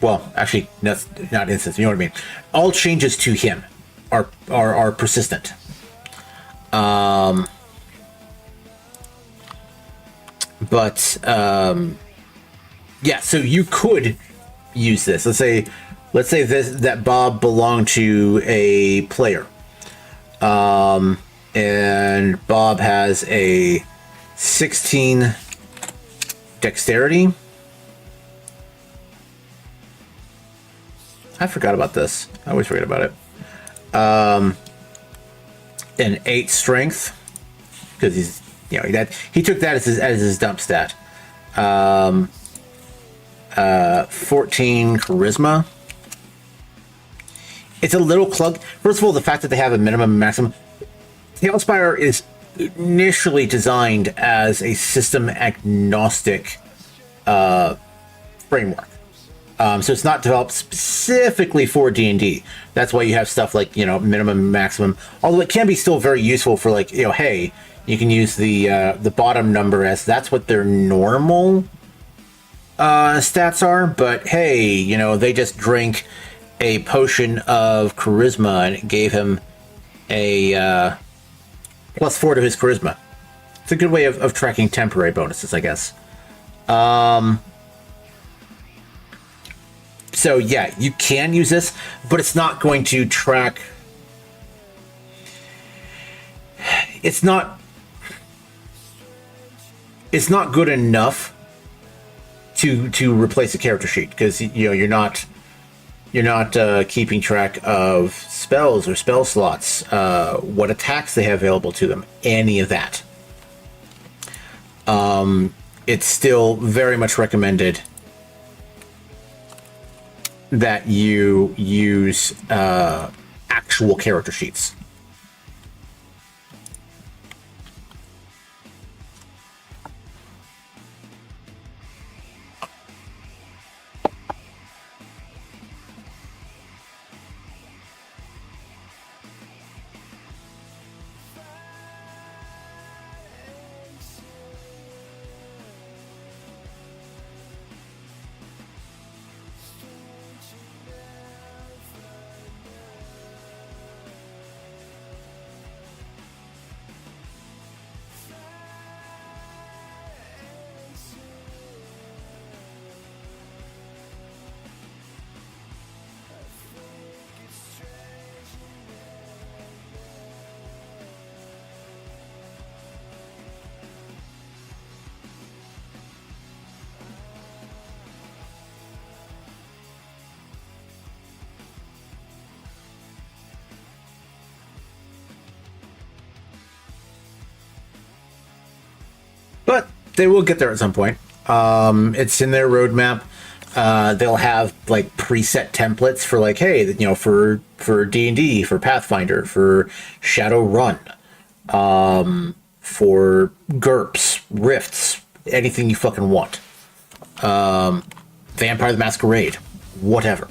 Well, actually, that's not instance. You know what I mean. All changes to him are persistent. Yeah. So you could use this. Let's say that Bob belonged to a player, and Bob has a 16 dexterity. I forgot about this. I always forget about it. An 8 strength, because he's, he took that as his dump stat. 14 charisma. It's a little clug. First of all, the fact that they have a minimum and maximum. Tailspire is initially designed as a system agnostic framework. So it's not developed specifically for D&D. That's why you have stuff like, minimum, maximum. Although it can be still very useful for like, hey, you can use the bottom number as that's what their normal stats are. But hey, they just drank a potion of charisma and it gave him a +4 to his charisma. It's a good way of tracking temporary bonuses, I guess. So yeah, you can use this, but it's not going to track. It's not good enough to replace a character sheet because you're not keeping track of spells or spell slots, what attacks they have available to them, any of that. It's still very much recommended that you use actual character sheets. But they will get there at some point. It's in their roadmap. They'll have like preset templates for like, hey, for D&D, for Pathfinder, for Shadowrun, for GURPS, Rifts, anything you fucking want. Vampire the Masquerade, whatever.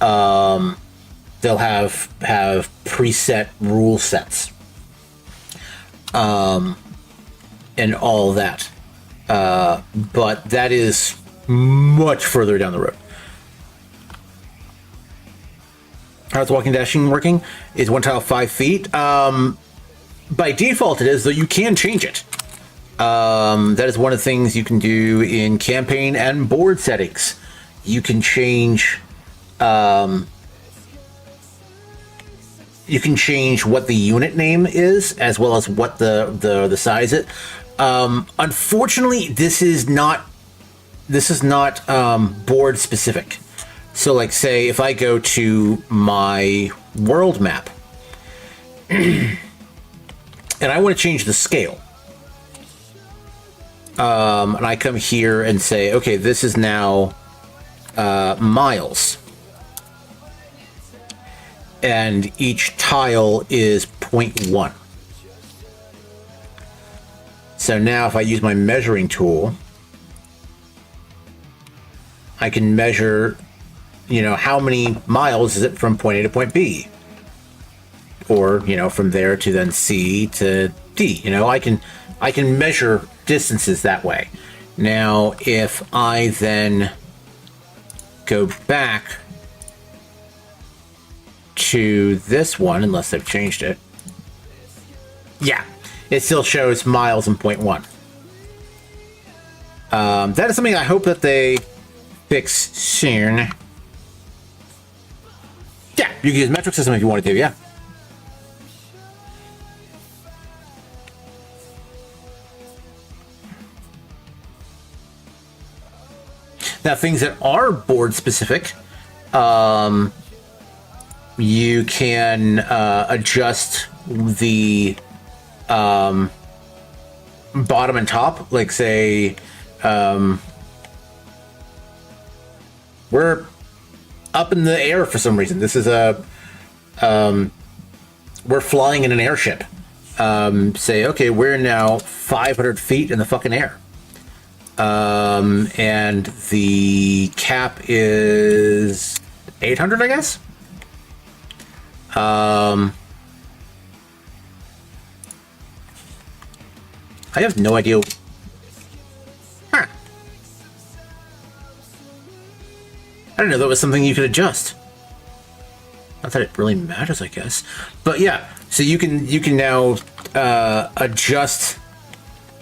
They'll have preset rule sets. And all that. But that is much further down the road. How's walking dashing working? Is one tile 5 feet? By default it is, though you can change it. That is one of the things you can do in campaign and board settings. You can change what the unit name is, as well as what the size is. Unfortunately, this is not board specific. So like, say if I go to my world map and I want to change the scale, and I come here and say, okay, this is now miles, and each tile is 0.1. So now if I use my measuring tool, I can measure, how many miles is it from point A to point B? Or, from there to then C to D. I can measure distances that way. Now, if I then go back to this one, unless they've changed it. Yeah. It still shows miles and 0.1. That is something I hope that they fix soon. Yeah, you can use metric system if you want to, yeah. Now, things that are board specific, you can adjust the bottom and top, like say we're up in the air for some reason. This is we're flying in an airship. Say, okay, we're now 500 feet in the fucking air. And the cap is 800, I guess. I have no idea. Huh. I didn't know that was something you could adjust. Not that it really matters, I guess. But yeah, so you can now adjust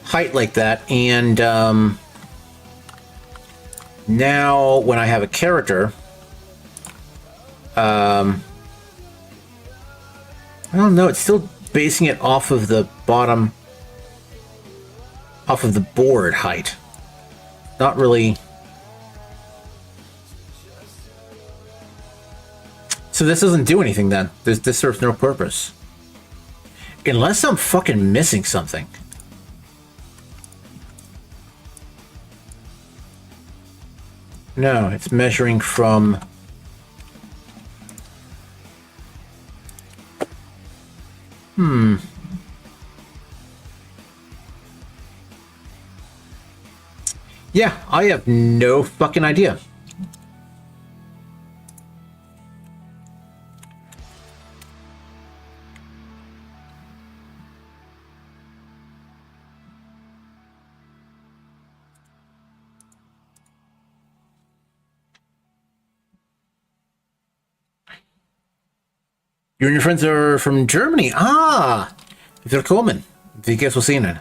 height like that, and now when I have a character, I don't know, it's still basing it off of the bottom, off of the board height. Not really. So this doesn't do anything then. This serves no purpose. Unless I'm fucking missing something. No, it's measuring from... Yeah, I have no fucking idea. You and your friends are from Germany. Ah, willkommen. Wie geht's es Ihnen?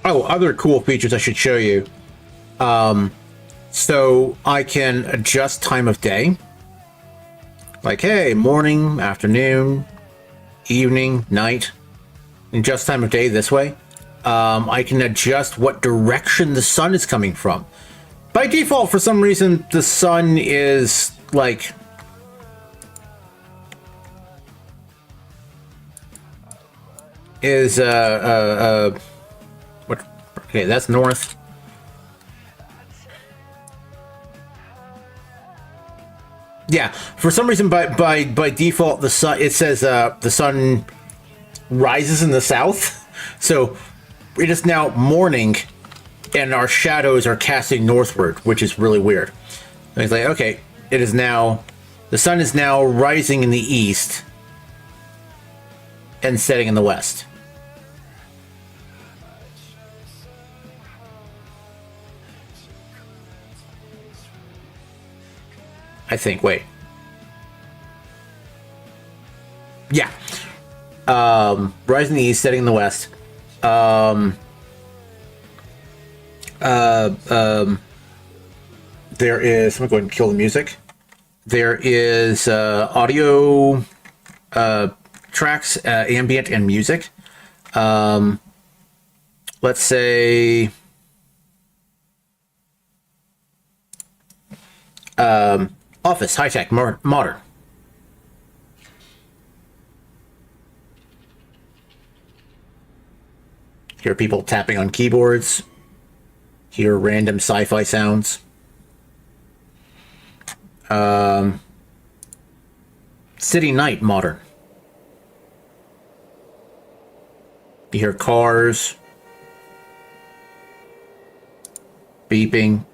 Oh, other cool features I should show you. So I can adjust time of day. Like, hey, morning, afternoon, evening, night. Adjust time of day this way. I can adjust what direction the sun is coming from. By default, for some reason, the sun is like... What? Okay, that's north. Yeah, for some reason, by default, the sun, it says the sun rises in the south, so it is now morning, and our shadows are casting northward, which is really weird. And it's like, okay, it is now, the sun is now rising in the east and setting in the west. I think, wait. Yeah. Rising in the east, setting in the west. There is, I'm going to go ahead and kill the music. There is audio tracks, ambient and music. Let's say office, high-tech, modern. Hear people tapping on keyboards. Hear random sci-fi sounds. City Night Modern. You hear cars beeping.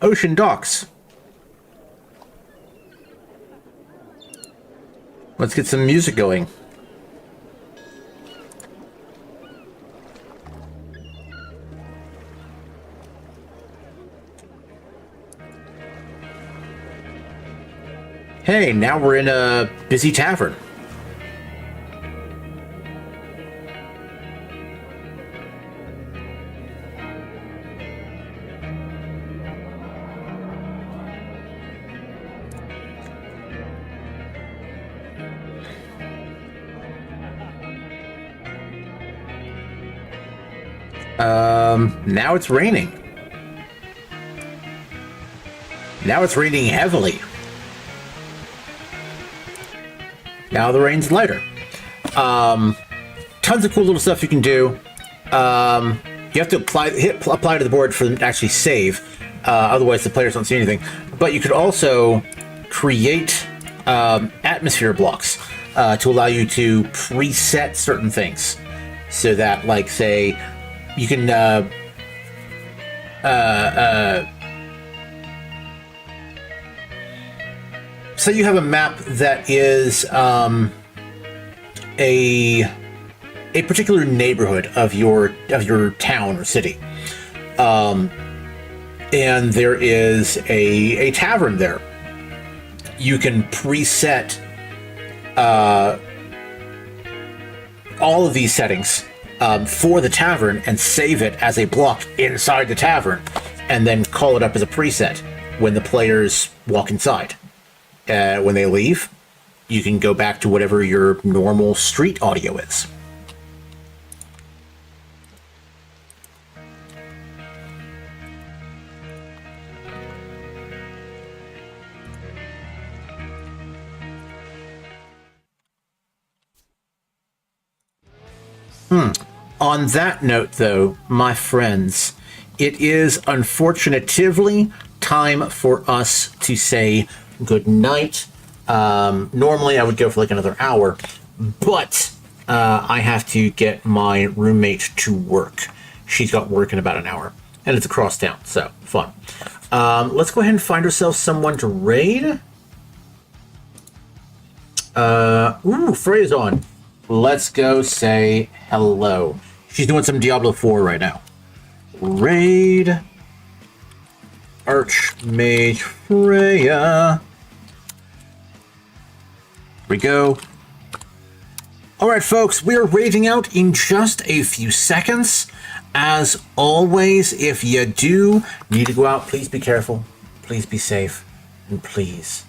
Ocean Docks. Let's get some music going. Hey, now we're in a busy tavern. Now it's raining. Now it's raining heavily. Now the rain's lighter. Tons of cool little stuff you can do. You have to apply to the board for them to actually save. Otherwise, the players don't see anything. But you could also create atmosphere blocks to allow you to preset certain things. So that, like, say, you can say you have a map that is a particular neighborhood of your town or city, and there is a tavern there. You can preset all of these settings for the tavern and save it as a block inside the tavern, and then call it up as a preset when the players walk inside. When they leave, you can go back to whatever your normal street audio is. On that note, though, my friends, it is unfortunately time for us to say good night. Normally I would go for like another hour, but I have to get my roommate to work. She's got work in about an hour, and it's across town, so fun. Let's go ahead and find ourselves someone to raid. Freya's on. Let's go say hello. She's doing some Diablo 4 right now. Raid Archmage Freya. Here we go. Alright, folks, we are raiding out in just a few seconds. As always, if you do need to go out, please be careful, please be safe, and please